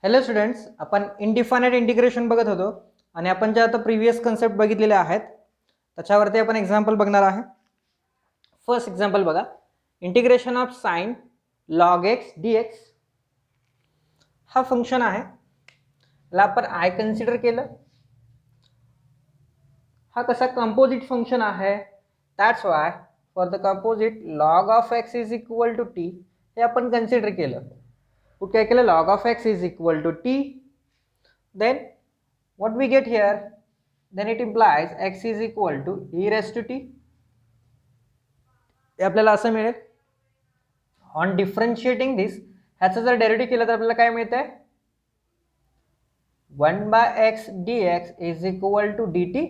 Hello students, आपण इनडिफायनाइट integration बघत होतो आणि आपण ज्या आता प्रिव्हियस कन्सेप्ट बघितलेले आहेत त्याच्यावरती आपण एक्झाम्पल बघणार आहे. फर्स्ट एक्झाम्पल बघा, integration of sine log x d x. हा फंक्शन आहे, याला आपण आय कन्सिडर केलं. हा कसा कंपोजिट फंक्शन आहे, that's why for the composite log of x is equal to t हे आपण कन्सिडर केलं. कुठे काय केलं, log of x is equal to t, then what we get here, then it implies x is equal to e raised to t. हे आपल्याला असं मिळेल. ऑन डिफरन्शिएटिंग दिस, ह्याचं जर डेरिव्हेटिव्ह केलं तर आपल्याला काय मिळतंय, 1/x dx is equal to dt.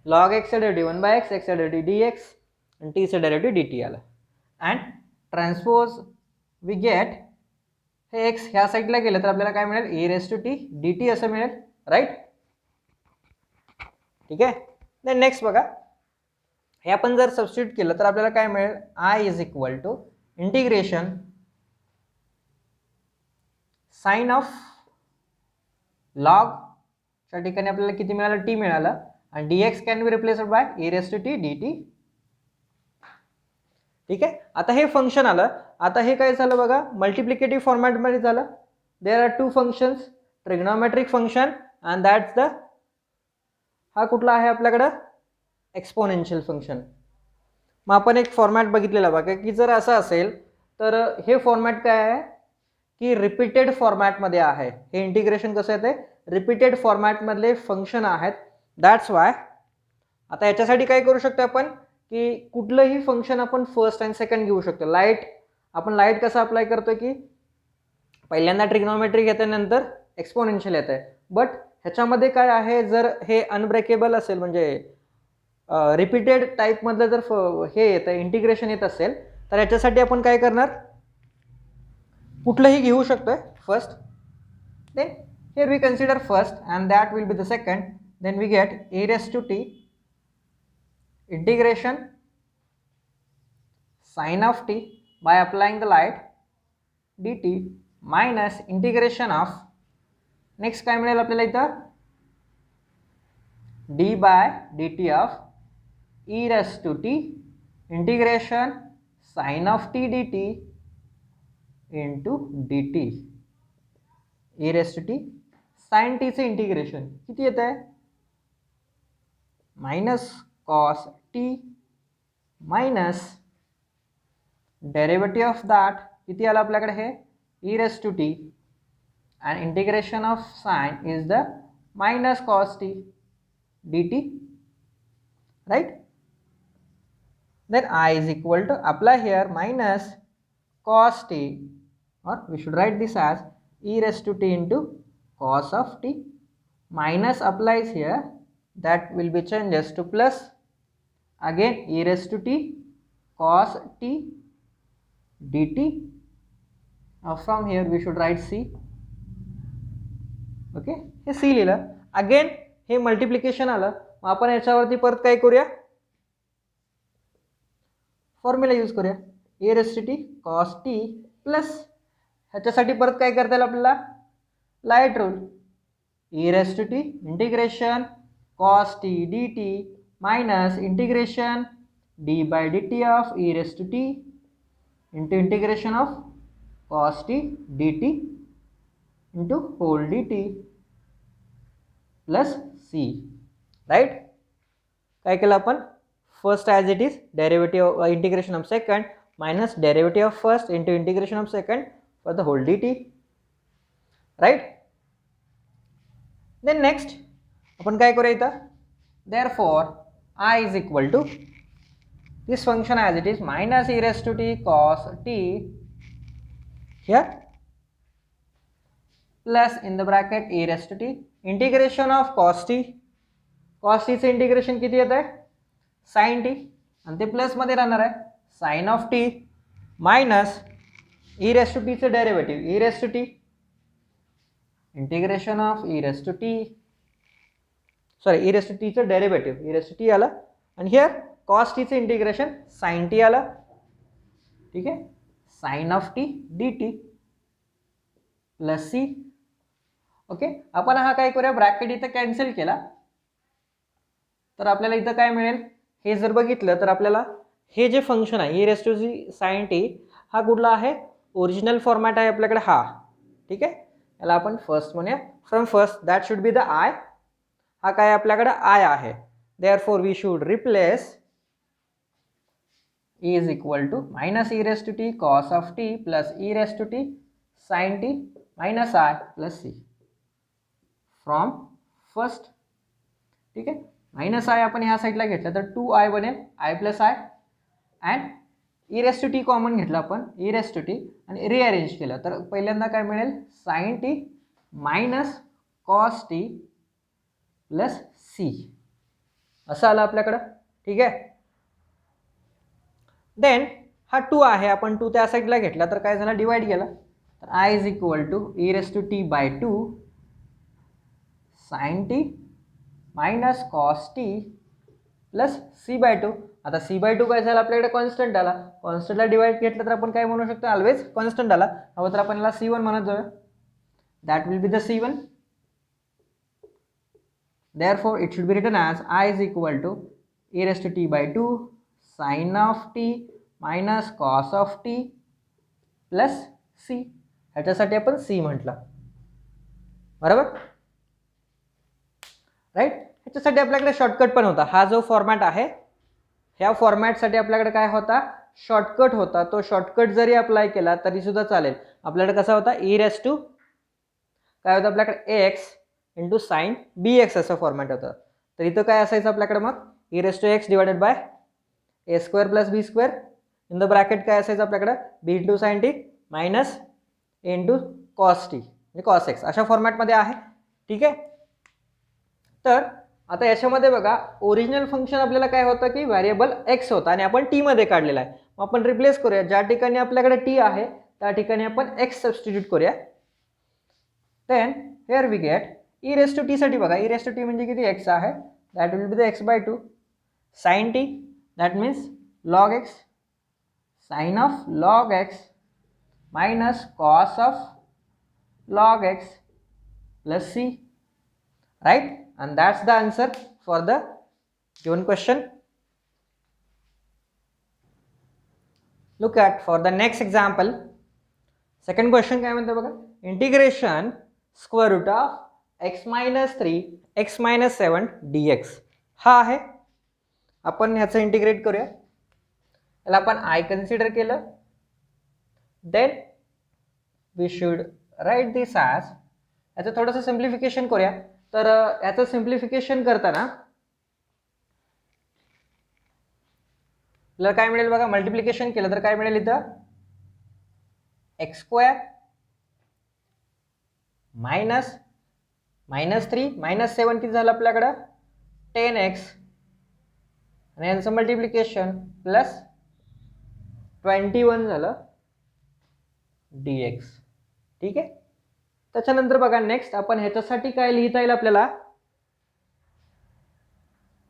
log x चा डेरिव्हेटिव्ह 1/x, x चा डेरिव्हेटिव्ह dx आणि t चा डेरिव्हेटिव्ह dt आला. अँड ट्रान्सपोज वी गेट हे x ह्या साईडला गेलं तर आपल्याला काय मिळेल, e raised to t dt असं मिळेल, राईट. ठीक आहे. देन नेक्स्ट बघा, हे आपण जर सबस्टिट्यूट केलं तर आपल्याला काय मिळेल, i is equal to integration sine of log च्या ठिकाणी आपल्याला किती मिळालं, t मिळालं, आणि dx can be replaced by e raised to t dt. ठीक आहे. आता हे फंक्शन आलं, आता हे काय झालं बघा, मल्टिप्लिकेटिव्ह फॉर्मॅटमध्ये झालं. There are two functions, trigonometric function and that's the, हा कुठला आहे आपल्याकडं, एक्सपोनेन्शियल फंक्शन. मग आपण एक फॉर्मॅट बघितलेला बघा की जर असं असेल तर हे फॉर्मॅट काय आहे की रिपीटेड फॉर्मॅटमध्ये आहे. हे इंटिग्रेशन कसं आहे, ते रिपीटेड फॉर्मॅटमधले फंक्शन आहेत, दॅट्स वाय. आता याच्यासाठी काय करू शकतो आपण की कुठलंही फंक्शन आपण फर्स्ट अँड सेकंड घेऊ शकतो. आपण लाईट कसं अप्लाय करतो की पहिल्यांदा ट्रिग्नोमेट्रिक येते, नंतर एक्सपोनेन्शियल येत आहे. बट ह्याच्यामध्ये काय आहे, जर हे अनब्रेकेबल असेल म्हणजे रिपीटेड टाईपमधलं जर हे येतं इंटिग्रेशन येत असेल तर याच्यासाठी आपण काय करणार, कुठलंही घेऊ शकतोय first. Then here we consider first and that will be the second. Then we get e raised to t integration sin of t by applying the light dt minus integration of, next काय मिळेल आपल्याला इथं, d by dt of e raised to t integration sin of t dt into dt. e raised to t sin t चे integration किती येत आहे, minus cos T minus derivative of that किती आलं आपल्याकडे, हे e raised to t and integration of sin is the minus cos t dt, right. Then I is equal to, apply here minus cos t, or we should write this as e raised to t into cos of t, minus applies here, that will be changes to plus, again e raised to t cos t dt. From here we should write c. Okay, हे C लिहिलं. Again हे multiplication आलं, मग आपण याच्यावरती परत काय करूया, फॉर्म्युला यूज करूया, e raise t cos t plus ह्याच्यासाठी परत काय करता येईल आपल्याला, light rule, e raise t integration cos t d t minus integration d by d t of e raise t into integration of cos t d t into whole d t plus c, right. काय केलं आपण, first as it is derivative integration of second minus derivative of first into integration of second for the whole d t, right. Then next आपण काय करूया इथं, therefore I is equal to this function as it is minus e raise to t cos t here plus in the bracket e raised to t integration of cos t. cos t चे integration किती येत आहे, sin t, आणि ते plus मध्ये राहणार आहे sin of t minus e raised to t चे derivative e raised to t integration of e raised to t, sorry e raised to t चे derivative e raised to t आलं, आणि here cos t चे integration sin t आलं. ठीक आहे, sin of t dt plus c okay, आपण हा काय करूया, ब्रॅकेट इथं कॅन्सल केला तर आपल्याला इथं काय मिळेल, हे जर बघितलं तर आपल्याला हे जे फंक्शन आहे e raised to sin t हा कुठला आहे, ओरिजिनल फॉर्मॅट आहे आपल्याकडे हा. ठीक आहे, याला आपण फर्स्ट म्हणूया. From first that should be the I. हा काय आपल्याकडे आय आहे. Therefore we should replace e is equal to minus e raised to t cos of t plus e raised to t sin t minus I plus c from first. ठीक आहे, minus I आपण ह्या साईडला घेतलं तर 2i बनेल, I plus I, and e raise to t common घेतलं आपण, ई रेस टू टी, आणि रिअरेंज केलं तर पहिल्यांदा काय मिळेल, sine t minus cos t plus c असं आलं आपल्याकडं. ठीक आहे, देन हा 2 आहे, आपण 2 त्या साईडला घेतला तर काय झालं, डिवाइड केला तर I is equal to e raise to t by 2 sine t minus cos t plus c by 2. आता सी बाय 2 काय झालं आपल्याकडे, कॉन्स्टंट आला. कॉन्स्टंटला डिवाइड घेतलं तर आपण काय म्हणू शकतो, ऑलवेज कॉन्स्टंट आला. हवं तर आपण याला C1 म्हणत जाऊया. That will be the C1. Therefore it should be written as I is equal to e raise to t by 2 sine of t minus cos of t plus c. ह्याच्यासाठी आपण C म्हटलं, बरोबर, right. ह्याच्यासाठी आपल्याकडे shortcut पण होता. हा जो फॉर्मॅट आहे ह्या फॉर्मॅटसाठी आपल्याकडे काय होता, शॉर्टकट होता. तो शॉर्टकट जरी अप्लाय केला तरी सुद्धा चालेल. आपल्याकडे कसा होता, ई रेस टू काय होतं आपल्याकडे, x into sine b x असं फॉर्मॅट होतं. तर इथं काय असायचं आपल्याकडे मग, e raise to x divided by a square plus b square in the bracket काय असायचं आपल्याकडे, b into sine t minus a into cos t म्हणजे कॉस एक्स अशा फॉर्मॅटमध्ये आहे. ठीक आहे, तर आता याच्यामध्ये बघा, ओरिजिनल फंक्शन आपल्याला काय होतं की व्हेरिएबल एक्स होता आणि आपण टी मध्ये काढलेला आहे. मग आपण रिप्लेस करूया, ज्या ठिकाणी आपल्याकडे टी आहे त्या ठिकाणी आपण एक्स सबस्टिट्यूट करूया. Then here we get e raise to t साठी बघा, ई रेस टू टी म्हणजे किती, एक्स आहे, that will be the x by 2 sine t that means log x sine of log x minus cos of log x plus c, right, and that's the answer for the given question. Look at for the next example. Second question काय म्हणतो बघा, integration square root of x minus 3 x minus 7 dx हा आहे. आपण ह्याचं integrate करूया. याला आपण आय कन्सिडर केलं. Then we should write this as, याचं थोडंसं सिम्प्लिफिकेशन करूया. तर याचं सिम्प्लिफिकेशन करताना आपल्याला काय मिळेल बघा, मल्टिप्लिकेशन केलं तर काय मिळेल इथं, x square minus minus 3 minus 7 किती झालं आपल्याकडं 10x आणि यांचं मल्टिप्लिकेशन प्लस 21 झालं dx. ठीक आहे, त्याच्यानंतर बघा नेक्स्ट आपण ह्याच्यासाठी काय लिहिता येईल आपल्याला,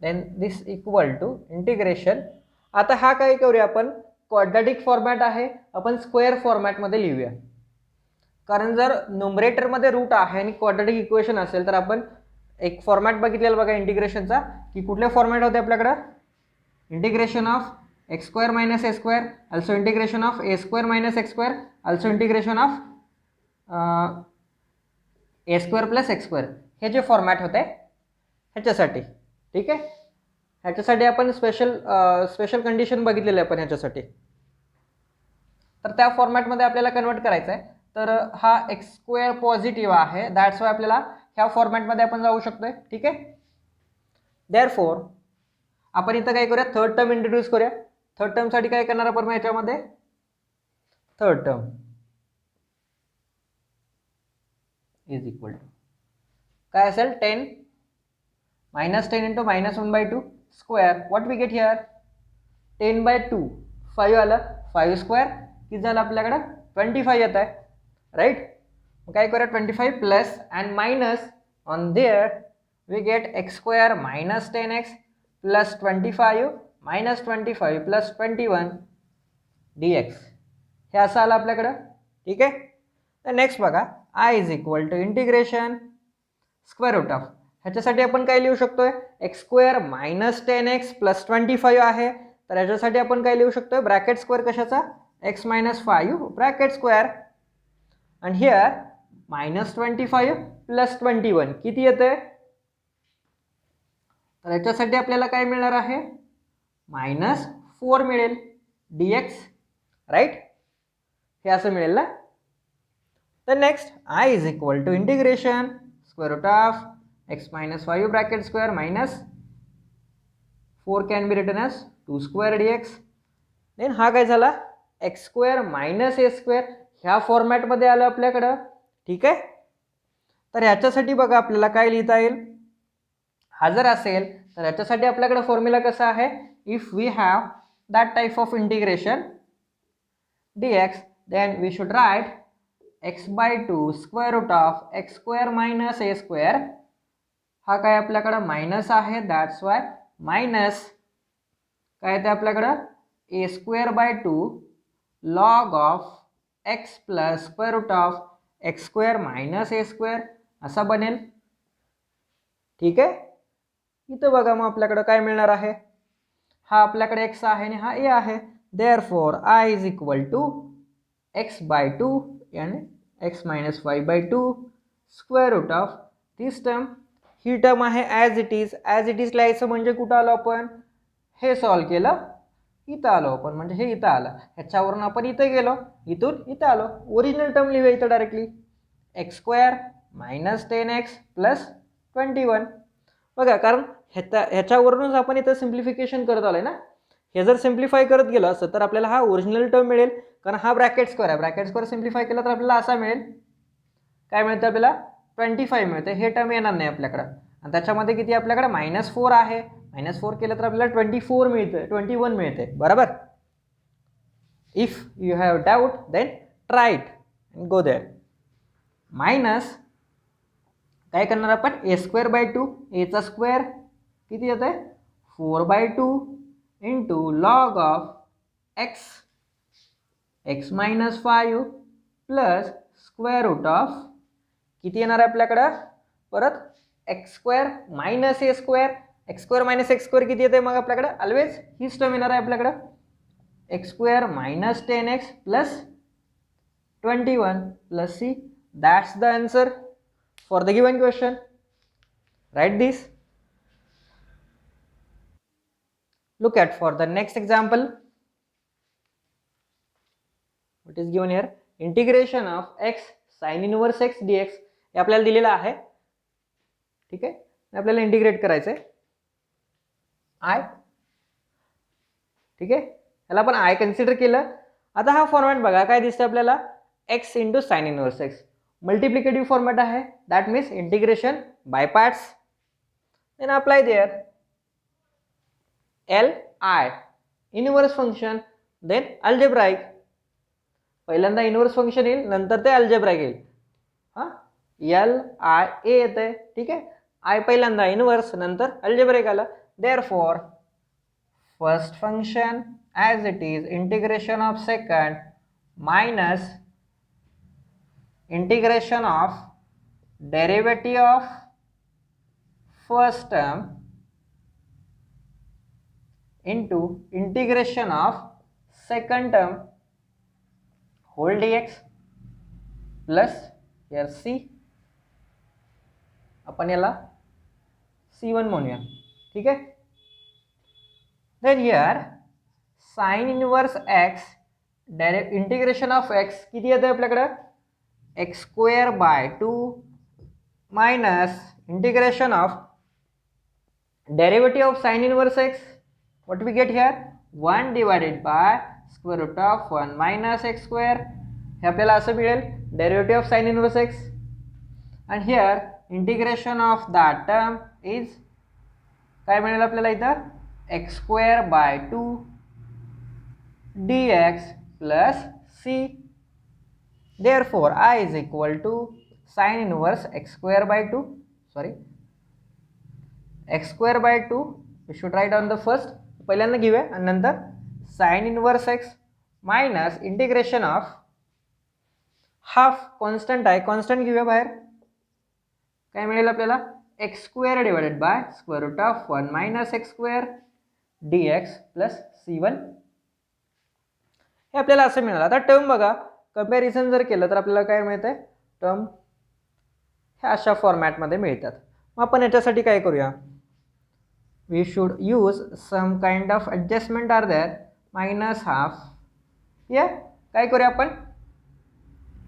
then this equal to integration. आता हा काय करूया आपण, क्वाड्रॅटिक फॉर्मॅट आहे, आपण स्क्वेअर फॉर्मॅटमध्ये लिहूया. कारण जर न्यूमरेटरमध्ये रूट आहे आणि क्वाड्रॅटिक इक्वेशन असेल तर आपण एक फॉर्मॅट बघितलेला बघा इंटिग्रेशनचा, की कुठले फॉर्मॅट होते आपल्याकडं, integration of x square minus a square, also integration of a square minus x square, also integration of a square plus x square. हे जे फॉर्मॅट होते ह्याच्यासाठी. ठीक आहे, ह्याच्यासाठी आपण स्पेशल कंडिशन बघितलेली आहे आपण ह्याच्यासाठी. तर त्या फॉर्मॅटमध्ये आपल्याला कन्वर्ट करायचं आहे. तर हा एक्स स्क्वेअर पॉझिटिव्ह आहे, दॅट्स वाय आपल्याला ह्या फॉर्मॅटमध्ये आपण जाऊ शकतोय. ठीक आहे, देअरफॉर आपण इथं काय करूया, थर्ड टर्म इंट्रोड्यूस करूया. थर्ड टर्मसाठी काय करणार आपण ह्याच्यामध्ये, third term is equal to काय असेल, 10 minus 10 into minus 1 by 2 square. What we get here, 10 by 2 5 आलं, 5 स्क्वेअर किती झालं आपल्याकडं 25 येत आहे, राईट. मग काय करूया, 25 plus and minus on there we get x square minus 10x plus 25 minus 25 plus 21 dx. हे असं आलं आपल्याकडं. ठीक आहे, तर नेक्स्ट बघा, I is equal to integration square root of, ह्याच्यासाठी आपण काय लिहू शकतोय, x square minus 10x plus 25 आहे, तर ह्याच्यासाठी आपण काय लिहू शकतोय, ब्रॅकेट स्क्वेअर कशाचा, एक्स मायनस 5 ब्रॅकेट स्क्वेअर, आणि हिअर मायनस 25 प्लस 21 किती येते, तर ह्याच्यासाठी आपल्याला काय मिळणार आहे, -4 मिळेल dx, राईट, हे असं मिळेल ना. तर next I is equal to integration square root of x minus 5 bracket square minus 4 can be written as 2 square dx. Then हा काय झाला, x square minus a square ह्या फॉर्मॅटमध्ये आलं आपल्याकडं, ठीक आहे. तर ह्याच्यासाठी बघा आपल्याला काय लिहिता येईल, हा जर असेल तर ह्याच्यासाठी आपल्याकडे फॉर्म्युला कसा आहे, if we have that type of integration dx then we should write x/2 square root of x square minus a square, हा काय आपल्याकडे मायनस आहे, दॅट्स वाय मायनस काय ते आपल्याकडं a square by 2 log of x plus square root of x square minus a square असा बनेल, ठीक आहे. इथं बघा मग आपल्याकडं काय मिळणार आहे, हा आपल्याकडे x आहे आणि हा a आहे, therefore i is equal to x/2 यानी x minus 5/2 square root of this term, ही टर्म आहे as it is, as it is लिहायचं म्हणजे कुठं आलो आपण, हे सॉल्व केलं इथं आलो आपण, म्हणजे हे इथं आलं, ह्याच्यावरून आपण इथं गेलो, इथून इथं आलो, ओरिजिनल टर्म लिहूया इथं directly, x square minus 10x plus 21, बघा कारण ह्याच्यावरूनच आपण इथं सिम्प्लिफिकेशन करत आलोय ना, हे जर सिम्प्लिफाय करत गेलं असतं तर आपल्याला हा ओरिजिनल टर्म मिळेल, कारण हा ब्रॅकेट स्क्वेअर आहे, ब्रॅकेट स्क्वेअर सिम्प्लिफाय केला तर आपल्याला असा मिळेल, काय मिळतं आपल्याला 25 मिळते, हे टर्म येणार नाही आपल्याकडं, आणि त्याच्यामध्ये किती आपल्याकडे -4 आहे, -4 केलं तर आपल्याला 24 मिळते, 21 मिळते, बरोबर. If you have doubt then try it and go there. Minus काय करणार आपण, a स्क्वेअर बाय 2, a चा स्क्वेअर किती येत आहे 4/2 into log of x minus 5 plus square root of किती येणार आहे आपल्याकडं, परत x square minus a square, x square minus x square किती येते मग आपल्याकडे, ऑलवेज हीच टर्म येणार आहे आपल्याकडं, x square minus 10x plus 21 plus c, that's the answer for the given question. Write this. Look at for the next example. What is given here? Integration of x sin inverse x dx हे आपल्याला दिलेलं आहे, ठीक आहे, आपल्याला integrate करायचं आहे I, ठीक आहे, याला आपण आय कन्सिडर केलं. आता हा फॉर्मॅट बघा काय दिसतं आपल्याला, x into sine inverse x, multiplicative format आहे, that means integration by parts. Then apply there L I inverse function, then algebraic, पहिल्यांदा इनवर्स फंक्शन येईल नंतर ते अल्जेब्राइक येईल, हां एल आय ए येते, ठीक आहे, आय पहिल्यांदा इनवर्स नंतर अल्जेब्राइक आला, therefore first function as it is integration of second minus integration of derivative of first term into integration of second term whole dx plus here c, आपण याला c1 म्हणूया, ठीक आहे. then here sin inverse x direct integration of x किती येते आपल्याकडे, x square by 2 minus integration of derivative of sin inverse x, what we get here 1 divided by square root of 1 minus x square, हे आपल्याला असं मिळेल derivative of sin inverse x, and here integration of that term is काय मिळेल आपल्याला इथं x square by 2 dx plus c, therefore I is equal to sin inverse x square by 2, sorry x square by 2 we should write on the first, पहिल्यांदा घेऊया आणि नंतर sine inverse x minus integration of half constant आहे, constant घेऊया बाहेर, काय मिळेल आपल्याला x square divided by square root of 1 minus x square d x plus C1. हे आपल्याला असं मिळालं. आता टर्म बघा, कंपॅरिझन जर केलं तर आपल्याला काय मिळतंय, टर्म ह्या अशा फॉर्मॅटमध्ये मिळतात. मग आपण याच्यासाठी काय करूया, we should use some kind of adjustment or there, minus half, या काय करूया आपण,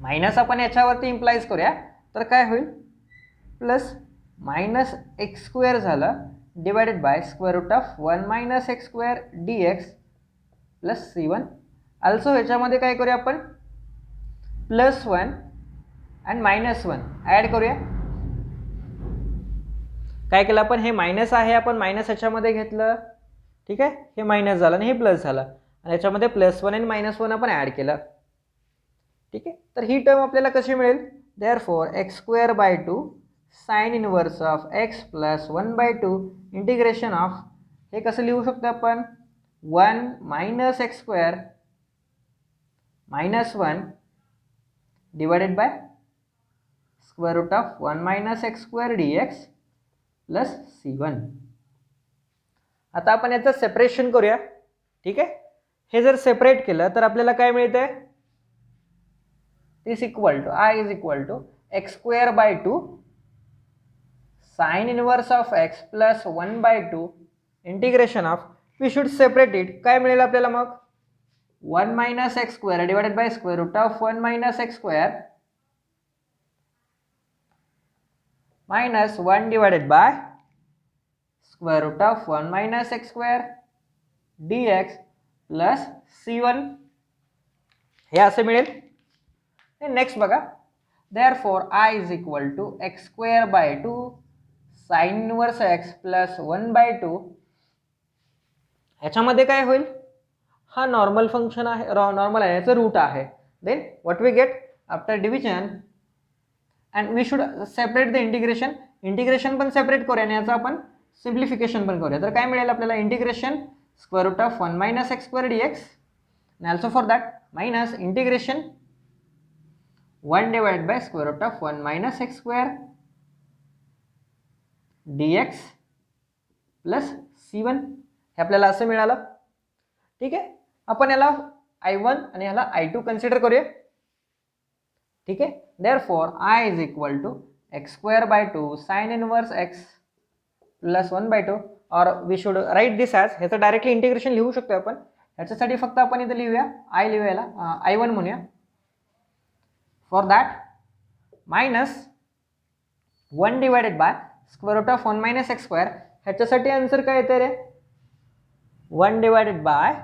मायनस आपण याच्यावरती इम्प्लाइज करूया, तर काय होईल प्लस मायनस एक्स स्क्वेअर झालं divided by square root of 1 minus x square d x plus C1. Also ह्याच्यामध्ये काय करूया आपण, प्लस 1 अँड मायनस 1 ॲड करूया. काय केलं आपण, हे मायनस आहे आपण मायनस ह्याच्यामध्ये घेतलं, ठीक आहे, हे मायनस झालं आणि हे प्लस झालं आणि याच्यामध्ये प्लस 1 आणि मायनस 1 आपण ॲड केलं, ठीक आहे. तर ही टर्म आपल्याला कशी मिळेल, therefore x square by 2 sine inverse of x plus 1/2 integration of, हे कसं लिहू शकतो आपण, 1 minus x square minus 1 divided by square root of 1 minus x square d x plus C1. आता आपण याचं सेपरेशन करूया, ठीक आहे. हे जर सेपरेट केलं तर आपल्याला काय मिळतंय, this equal to I is equal to x square by 2 sine inverse of x plus 1/2 integration of, we should separate it, काय मिळेल आपल्याला मग, 1 minus x square divided by square root of 1 minus x square minus 1 divided by square root of 1 minus x square d x plus C1. हे असं मिळेल. Next बघा, therefore I is equal to x square by 2 sine inverse x plus 1/2, ह्याच्यामध्ये काय होईल, हा normal function आहे, normal आहे, याचं रूट आहे, then what we get after division and we should separate the integration, integration पण सेपरेट करूया आणि याचं आपण सिम्प्लिफिकेशन पण करूया. तर काय मिळेल आपल्याला, integration square root of 1 minus x square d x and also for that minus integration 1 divided by square root of 1 minus x square dx plus C1. हे आपल्याला असं मिळालं, ठीक आहे. आपण याला I1 आणि याला I2 कन्सिडर करूया, ठीक आहे. Therefore I is equal to x square by 2 sine inverse x plus 1/2, और we should write this as, ह्याचं डायरेक्टली इंटिग्रेशन लिहू शकतो आपण. ह्याच्यासाठी फक्त आपण इथं लिहूया, I लिहूया, I1 म्हणूया. For that minus 1 divided by square root of 1 minus x square, ह्याच्यासाठी आन्सर काय येते रे, 1 divided by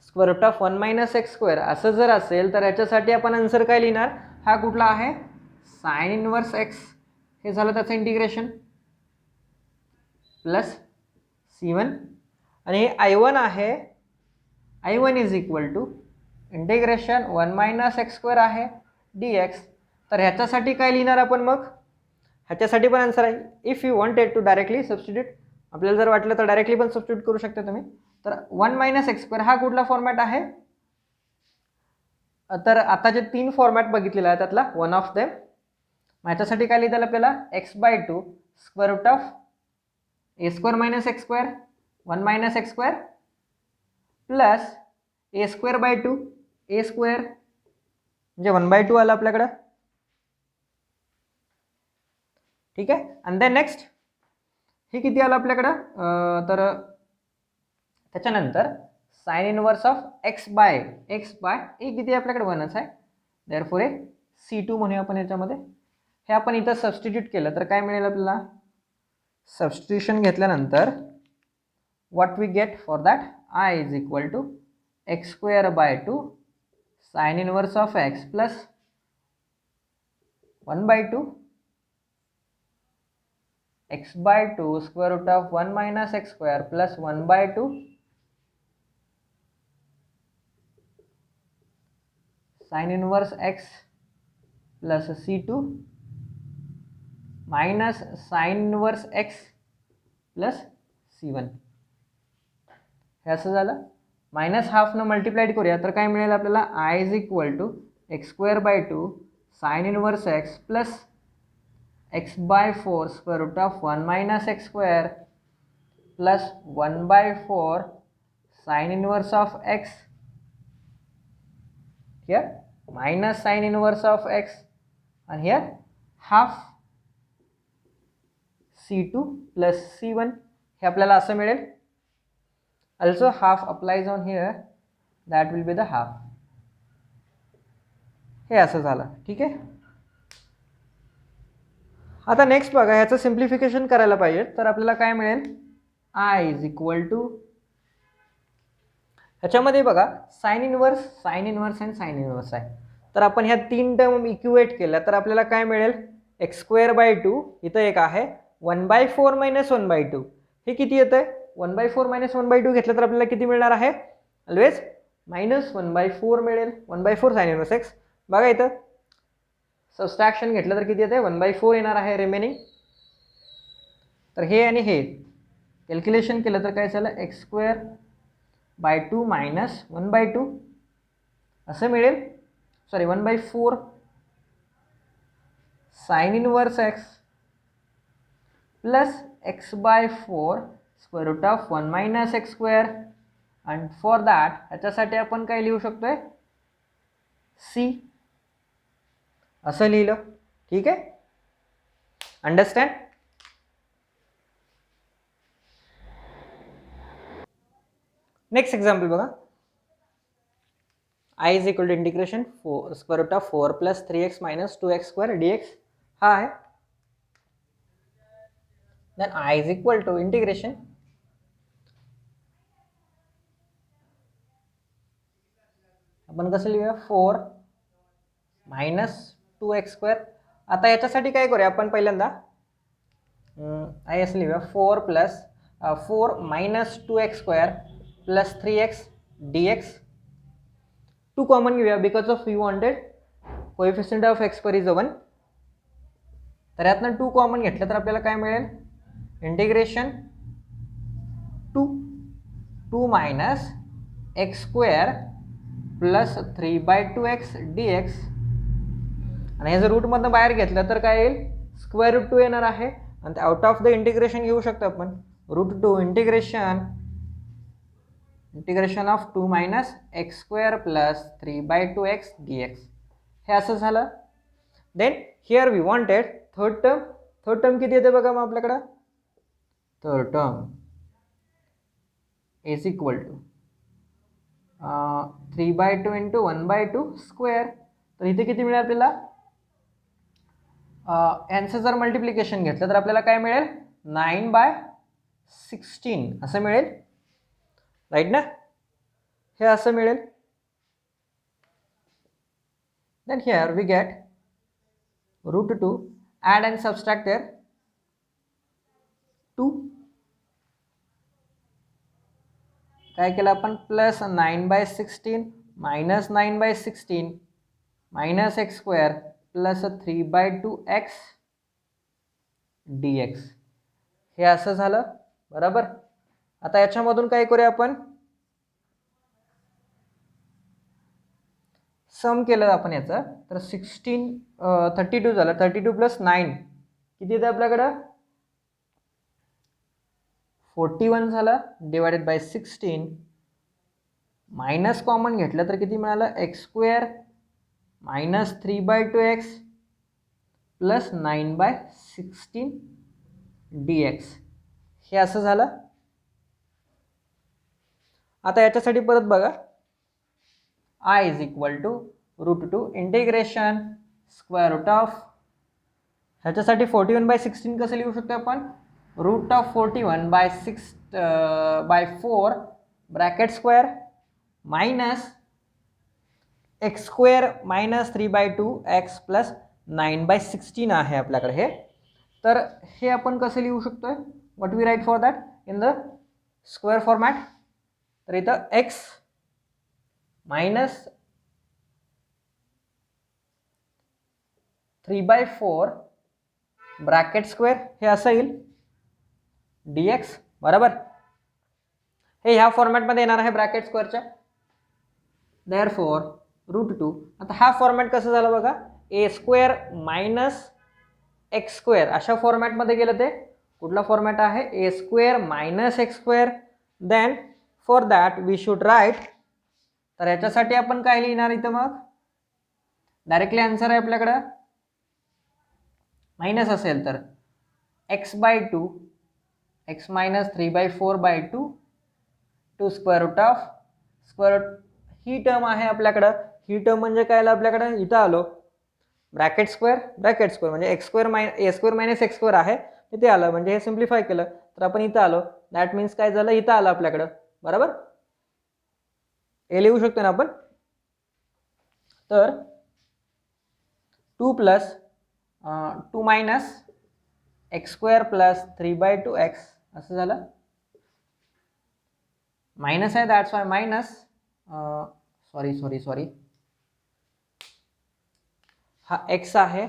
square root of 1 minus x square असं जर असेल तर याच्यासाठी आपण आन्सर काय लिहिणार, हा कुठला आहे, साइन इनवर्स एक्स, हे झालं त्याचं इंटिग्रेशन प्लस C1. आणि हे I1 आहे, I1 is equal to integration 1 minus x square आहे dx. तर ह्याच्यासाठी काय लिहिणार आपण, मग ह्याच्यासाठी पण आन्सर आहे. If you wanted to directly substitute, आपल्याला जर वाटलं तर डायरेक्टली पण सबस्टिट्यूट करू शकता तुम्ही. तर 1 मायनस एक्स स्क्वेअर हा कुठला फॉर्मॅट आहे, तर आता जे 3 फॉर्मॅट बघितलेला आहे त्यातला वन ऑफ देम. ह्याच्यासाठी काय लिहिता आपल्याला, x/2 square root of a square minus x square 1 minus x square plus a square by 2 a square म्हणजे 1/2 आलं आपल्याकडं, ठीक आहे. आणि देन नेक्स्ट हे किती आलं आपल्याकडं, तर त्याच्यानंतर sine inverse of x by a किती आहे आपल्याकडे, 1च आहे. देअरफॉर ए C2 म्हणूया आपण याच्यामध्ये. हे आपण इथं सबस्टिट्यूट केलं तर काय मिळेल आपल्याला, सबस्टिट्यूशन घेतल्यानंतर what we get for that, I is equal to x square by 2 sin inverse of x plus 1/2 x by 2 square root of 1 minus x square plus 1/2 sin inverse x plus C2 minus sin inverse x plus C1. हे असं झालं. Minus हाफनं multiplied करूया तर काय मिळेल आपल्याला I is equal to x square by 2 sine inverse x plus x by 4 square root of 1 minus x square plus 1 by 4 sin inverse of x here minus sin inverse of x and here half c2 plus c1 हे आपल्याला असं मिळेल. Also half applies on here, that will be the half. हे असं झालं. ठीक आहे. आता नेक्स्ट बघा, ह्याचं सिम्प्लिफिकेशन करायला पाहिजे तर आपल्याला काय मिळेल आय इज इक्वल टू ह्याच्यामध्ये बघा sine inverse and sine inverse आहे तर आपण ह्या तीन टर्म इक्युएट केल्या तर आपल्याला काय मिळेल एक्स स्क्वेअर बाय 2 इथं एक आहे 1/4 मायनस 1/2 हे किती येतं आहे 1/4 मायनस 1/2 घेतलं तर आपल्याला किती मिळणार आहे ऑलवेज मायनस 1/4 मिळेल 1/4 साइन इनवर्स एक्स. बघा इथं सबस्ट्रॅक्शन घेतलं तर किती येते 1/4 येणार आहे रिमेनिंग. तर हे आणि हे कॅल्क्युलेशन केलं तर काय झालं एक्स स्क्वेअर बाय 2 मायनस 1/2 असं मिळेल. Sorry 1/4 sine inverse x plus x by 4 square root of 1 minus x square and for that ह्याच्यासाठी आपण काय लिहू शकतोय सी असं लिहिलं. ठीक आहे. अंडरस्टँड. नेक्स्ट एक्झाम्पल बघा I is equal to integration square root of 4 plus 3x minus 2x square dx हा आहे. Then I is equal to integration आपण कसं लिहूया 4 मायनस 2x स्क्वेअर. आता याच्यासाठी काय करूया आपण पहिल्यांदा आय असं लिहूया 4 minus 2x square plus 3x dx 2 common घेऊया because of you wanted coefficient of x पर इज 1 तर यातनं 2 कॉमन घेतलं तर आपल्याला काय मिळेल integration 2 minus x square plus 3/2x dx आणि हे जर रूटमधनं बाहेर घेतलं तर काय येईल स्क्वेअर रूट 2 येणार आहे आणि आउट ऑफ द इंटिग्रेशन घेऊ शकतो आपण root 2 integration of 2 minus x square plus 3/2x dx हे असं झालं. Then here we wanted third term किती येते बघा मग आपल्याकडं third term is equal to 3/2 into 1/2 square. तर इथे किती मिळेल आपल्याला यांचं जर मल्टिप्लिकेशन घेतलं तर आपल्याला काय मिळेल 9/16 असं मिळेल राईट ना. हे असं मिळेल. Then here we get root 2 add and subtract there 2 काय केलं आपण plus 9/16 minus 9/16 minus x square plus 3/2x dx हे असं झालं बरोबर. आता याच्यामधून काय करूया आपण सम केलं आपण याचं तर 32 झालं 32 प्लस 9 किती येतं आपल्याकडं 41 झालं डिवायडेड बाय 16 मायनस कॉमन घेतलं तर किती मिळालं x square minus 3/2x plus 9/16 dx हे असं झालं. आता याच्यासाठी परत बघा I is equal to root 2 integration square root of ह्याच्यासाठी 41/16 कसं लिहू शकतो आपण root of 41/4 bracket square minus x square minus 3/2x plus 9/16 आहे आपल्याकडे हे. तर हे आपण कसं लिहू शकतोय what we write for that in the square format. तर इथं एक्स मायनस 3/4 ब्रॅकेट स्क्वेअर हे असं येईल dx बरोबर. हे ह्या फॉर्मॅटमध्ये येणार आहे ब्रॅकेट स्क्वेअरच्या. देअरफॉर √2. आता हा फॉर्मॅट कसं झालं बघा, a square minus x square अशा फॉर्मॅटमध्ये गेलं. ते कुठला फॉर्मॅट आहे, a square minus x square. Then for that we should right, तर याच्यासाठी आपण काय लिहिणार इथं, मग डायरेक्टली आन्सर आहे आपल्याकडं. मायनस असेल तर x/2 x minus 3/4/2 two square root of square root. ही टर्म आहे आपल्याकडं. ही टर्म म्हणजे काय आलं आपल्याकडं, इथं आलो ब्रॅकेट स्क्वेअर म्हणजे एक्स स्क्वेअर ए स्क्वेअर मायनस एक्स स्क्वेअर आहे इथे आलं. म्हणजे हे सिम्प्लिफाय केलं तर आपण इथं आलो. दॅट मीन्स काय झालं, इथं आलं आपल्याकडं. बरोबर, हे लिहू शकतो ना आपण. तर 2 plus 2 minus x square plus 3/2x असं झालं. मायनस आहे, दॅट्स वाय मायनस, सॉरी हा x आहे.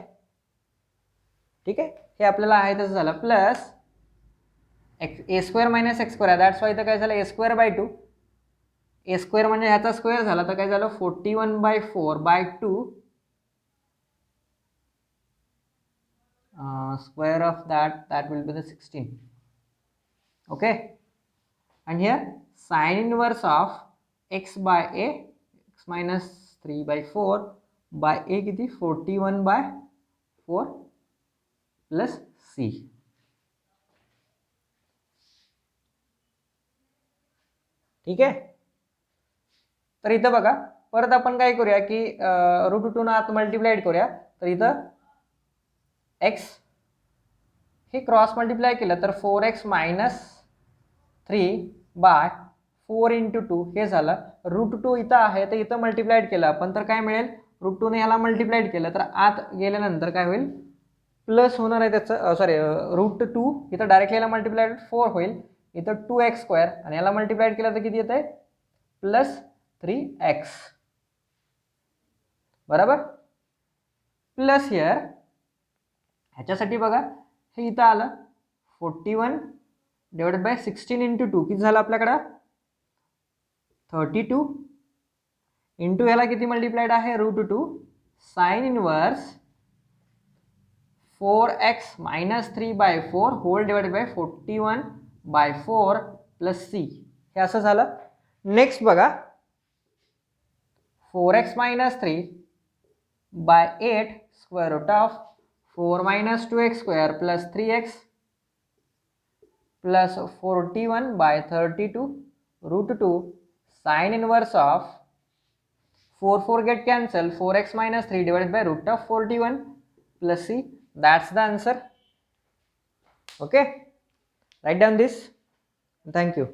ठीक आहे, हे आपल्याला आहे तसं झालं. Plus a square minus x square आहे, दॅट्स वाय इथं काय झालं, a²/2. ए स्क्वेअर म्हणजे ह्याचा स्क्वेअर झाला तर काय झालं, 41/4/2 square of that will be the 16. Okay, and here sin inverse of x by a, x minus 3/4 by a किती 41/4 plus c. ठीक आहे, तर इथं बघा परत आपण काय करूया की √2 ना आत मल्टिप्लाइड करूया. तर इथं x हे क्रॉस मल्टिप्लाय केलं तर 4x मायनस 3/4 इंटू 2 हे झालं. √2 इथं आहे तर इथं मल्टिप्लाइड केलं आपण तर काय मिळेल, √2 ने ह्याला मल्टिप्लाइड केलं तर आत गेल्यानंतर काय होईल, प्लस होणार आहे त्याचं. सॉरी, √2 इथं डायरेक्टली याला मल्टिप्लाइड 4 होईल. इथं 2x² आणि याला मल्टिप्लाइड केलं तर किती येत आहे, प्लस 3x. बरोबर, प्लस हिअर ह्याच्यासाठी बघा हे इथं आलं 41/16 इंटू 2 किती झालं आपल्याकडं 32 इंटू ह्याला किती मल्टिप्लाइड आहे √2 sine inverse 4x minus 3/4 whole divided by 41/4 plus c. हे असं झालं. नेक्स्ट बघा 4x minus 3/8 square root of 4 minus 2x square plus 3x plus 41/32 √2 sin inverse of 4 get cancel 4x minus 3 divided by root of 41 plus c. That's the answer. Okay, write down this. Thank you.